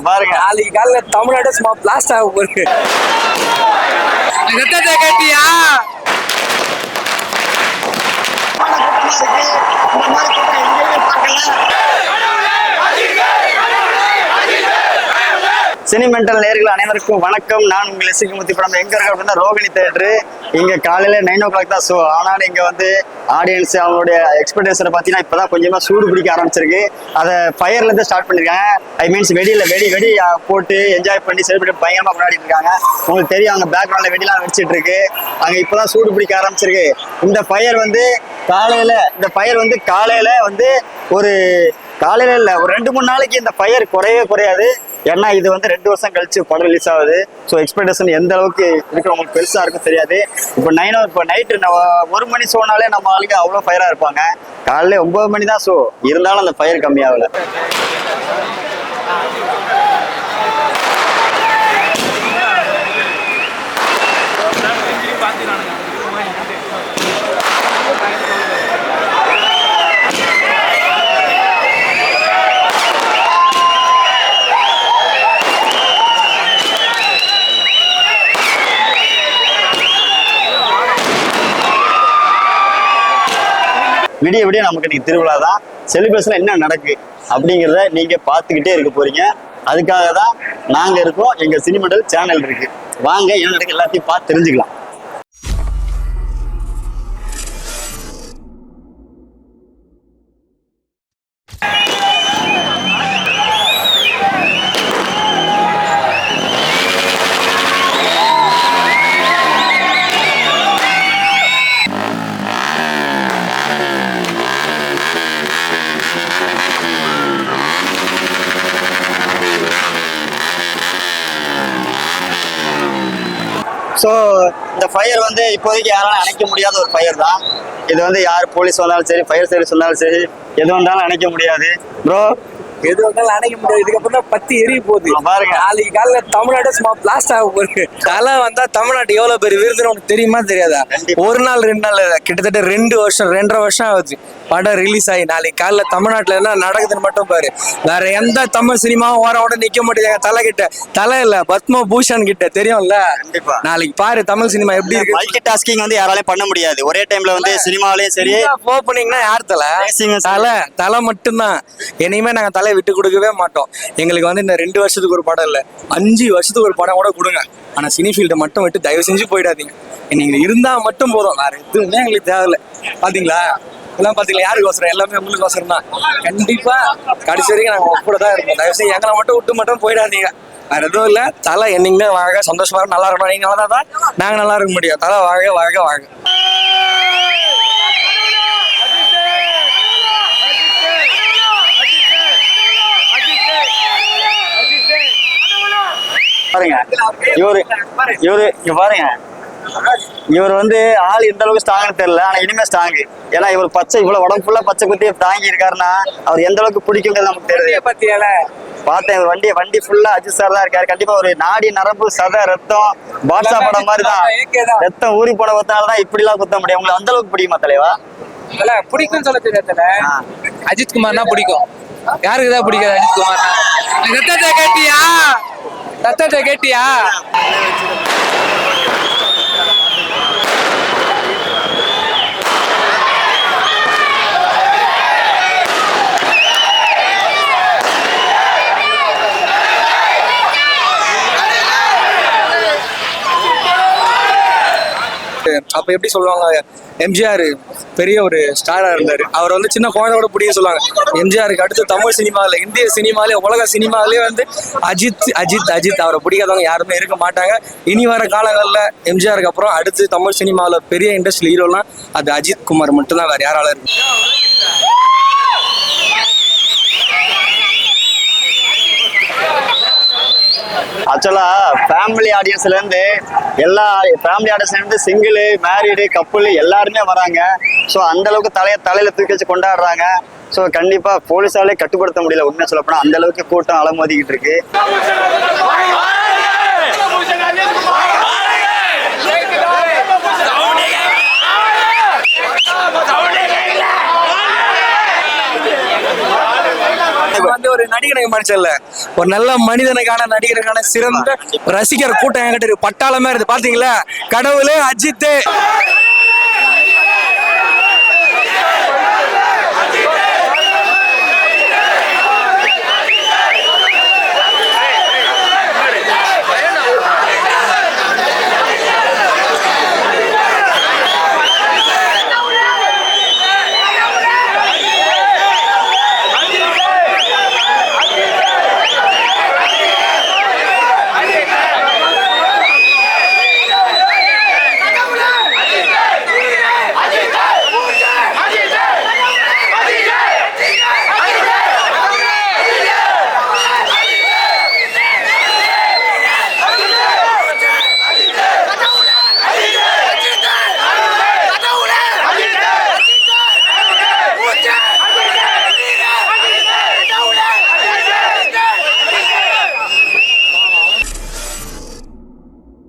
பாருங்க நாளைக்கு காலைல தமிழ்நாடு சும்மா பிளாஸ்ட் ஆக போகுது. கேட்டியா சினிமெண்டல் நேயர்கள் அனைவருக்கும் வணக்கம். நான் உங்கள் எஸ்சிமுத்தி. படம் எங்க இருக்கு அப்படின்னா ரோகிணி தேட்டரு. இங்க காலையில 9 o'clock தான் ஷோ. ஆனாலும் இங்க வந்து ஆடியன்ஸ் அவங்களுடைய எக்ஸ்பெக்டேஷனை பார்த்தீங்கன்னா இப்பதான் கொஞ்சமா சூடு பிடிக்க ஆரம்பிச்சிருக்கு. அதை ஃபயர்ல இருந்து ஸ்டார்ட் பண்ணிருக்காங்க. ஐ மீன்ஸ் வெடி போட்டு என்ஜாய் பண்ணி செலிப்ரேட் பயங்கரமா கொண்டாடிட்டு இருக்காங்க. உங்களுக்கு தெரியும் அங்க பேக்ரவுண்ட்ல வெடிலாம் வெடிச்சிட்டு இருக்கு. அங்க இப்பதான் சூடு பிடிக்க ஆரம்பிச்சிருக்கு. இந்த ஃபயர் வந்து காலையில ஒரு காலையில இல்ல ஒரு 2-3 நாளைக்கு இந்த ஃபயர் குறையாது. ஏன்னா இது வந்து 2 வருஷம் கழிச்சு படம் ரிலீஸ் ஆகுது. ஸோ எக்ஸ்பெக்டேஷன் எந்த அளவுக்கு இருக்கிறவங்களுக்கு பெருசா இருக்கும் தெரியாது. இப்போ நைட்டு 1 மணி ஷோனாலே நம்ம ஆளுக்கு அவ்வளோ ஃபயரா இருப்பாங்க. காலையில 9 மணி தான் ஷோ, இருந்தாலும் அந்த ஃபயர் கம்மியாகல. விடிய நமக்கு இன்னைக்கு திருவிழா தான். செலிப்ரேஷன் என்ன நடக்கு அப்படிங்கிறத நீங்க பார்த்துக்கிட்டே இருக்க போறீங்க. அதுக்காக தான் நாங்க இருக்கோம். எங்க சினிமெண்டல் சேனல் இருக்கு. வாங்க என்ன நடக்கு எல்லாத்தையும் பார்த்து தெரிஞ்சுக்கலாம். ஸோ இந்த ஃபயர் வந்து இப்போதைக்கு யாராலும் அணைக்க முடியாத ஒரு ஃபயர் தான். இது வந்து யார் போலீஸ் வந்தாலும் சரி, ஃபயர் சர்வீஸ் வந்தாலும் சரி, எது வந்தாலும் அணைக்க முடியாது. ப்ரோ எது வந்தாலும் அணைக்க முடியாது. இதுக்கப்புறம் தான் பத்தி எரிய போகுது. பாருங்க நாளைக்கு காலைல தமிழ்நாடு சும்மா பிளாஸ்ட் ஆக போகுது. தலை வந்தா தமிழ்நாட்டு எவ்வளவு பேர் விருதுன்னு உனக்கு தெரியுமா தெரியாதா? ஒரு நாள் 2 நாள் கிட்டத்தட்ட 2 வருஷம் 2.5 வருஷம் ஆகுது படம் ரிலீஸ் ஆகி. நாளைக்கு காலைல தமிழ்நாட்டுல என்ன நடக்குதுன்னு மட்டும் பாரு. வேற எந்த தமிழ் சினிமாவும் ஓட நிக்க முடியாது. தலை கிட்ட தலை இல்ல பத்ம பூஷன் கிட்ட தெரியும்ல. நாளைக்கு பாரு தமிழ் சினிமா எப்படி இருக்கு. மல்டி டாஸ்கிங் வந்து யாராலையும் பண்ண முடியாது. ஒரே டைம்ல வந்து சினிமாவிலேயும் சரி ஓப்பனிங்னா யார் தலை மட்டும்தான். இனிமே நாங்க தலை விட்டு கொடுக்கவே மாட்டோம். எங்களுக்கு வந்து இந்த 2 வருஷத்துக்கு ஒரு படம் இல்ல, 5 வருஷத்துக்கு ஒரு படம் கூட கொடுங்க. ஆனா சினி ஃபீல்டை மட்டும் விட்டு தயவு செஞ்சு போயிடாதீங்க. நீங்க இருந்தா மட்டும் போதும், வேற எதுவுமே எங்களுக்கு தேவையில்ல. பாத்தீங்களா எல்லாம் பாத்தீங்களா? யாருக்கு அவசரம்? எல்லாமே உங்களுக்கு அவசரம் தான். கண்டிப்பா கடைசி வரைக்கும் நாங்க கூட தான் இருப்போம். தயவு செஞ்சு எங்களை மட்டும் விட்டு மட்டும் போயிடாதீங்க. வேற எதுவும் இல்ல. தலை என்னைக்குமே வாழ சந்தோஷமா நல்லா இருக்கணும். நீங்க நல்லா தான் நாங்க நல்லா இருக்க முடியும். தலை வாழ. பாருங்க இவர் வந்து ஆள் எந்த அளவுக்கு ஸ்ட்ராங்னு தெரியல. ஆனா இனிமே ஸ்ட்ராங். ஏன்னா இவர் இவ்வளவு உடம்பு ஃபுல்லா பச்சை குத்தியை தாங்கி இருக்காருன்னா அவர் எந்த அளவுக்கு பிடிக்குங்கிறது நமக்கு தெரியுது. பார்த்தேன் வண்டி ஃபுல்லா அஜித் சார் தான் இருக்காரு. கண்டிப்பா ஒரு நாடி நரம்பு சத ரத்தம் பாட்ஷா படம் மாதிரி தான். ரத்தம் ஊறி போன ஒருத்தனாலதான் இப்படி எல்லாம் குத்த முடியும். உங்களுக்கு அந்த அளவுக்கு பிடிக்குமா தலைவா? பிடிக்கும் சொல்ல தெரியல. அஜித் குமார்னா பிடிக்கும். யாருக்குதான் பிடிக்காது அஜித் குமார்னா? ரத்தத்தை கேட்டியா? அப்ப எப்படி சொல்லுவாங்க, எம்ஜிஆர் பெரிய ஒரு ஸ்டாரா இருந்தாரு. அவர் வந்து சின்ன குழந்தையோட பிடிக்க சொல்லுவாங்க. எம்ஜிஆருக்கு அடுத்து தமிழ் சினிமாவில, இந்திய சினிமாலே, உலக சினிமாலே வந்து அஜித் அவரை பிடிக்காதவங்க யாருமே இருக்க மாட்டாங்க. இனி வர காலங்களில் எம்ஜிஆருக்கு அப்புறம் அடுத்து தமிழ் சினிமாவில் பெரிய இண்டஸ்ட்ரியல் ஹீரோலாம் அது அஜித் குமார் மட்டும்தான், வேற யாரால இருக்கு. ஆக்சுவலா ஃபேமிலி ஆடியன்ஸ்ல இருந்து சிங்கிள், மேரீடு, கப்புள் எல்லாருமே வராங்க. ஸோ அந்த அளவுக்கு தலையில தூக்கி வச்சு கொண்டாடுறாங்க. ஸோ கண்டிப்பா போலீஸாலே கட்டுப்படுத்த முடியல. உண்மையை சொல்ல போனா அந்த அளவுக்கு கூட்டம் அலமோதிக்கிட்டு இருக்கு. வந்து ஒரு நடிகனுக்கு மனுஷன் இல்ல, ஒரு நல்ல மனிதனுக்கான நடிகருக்கான சிறந்த ரசிகர் கூட்டம் என்கிட்ட இருக்கு. பட்டாளமே இருக்கு பாத்தீங்களா, கடவுளே அஜித்.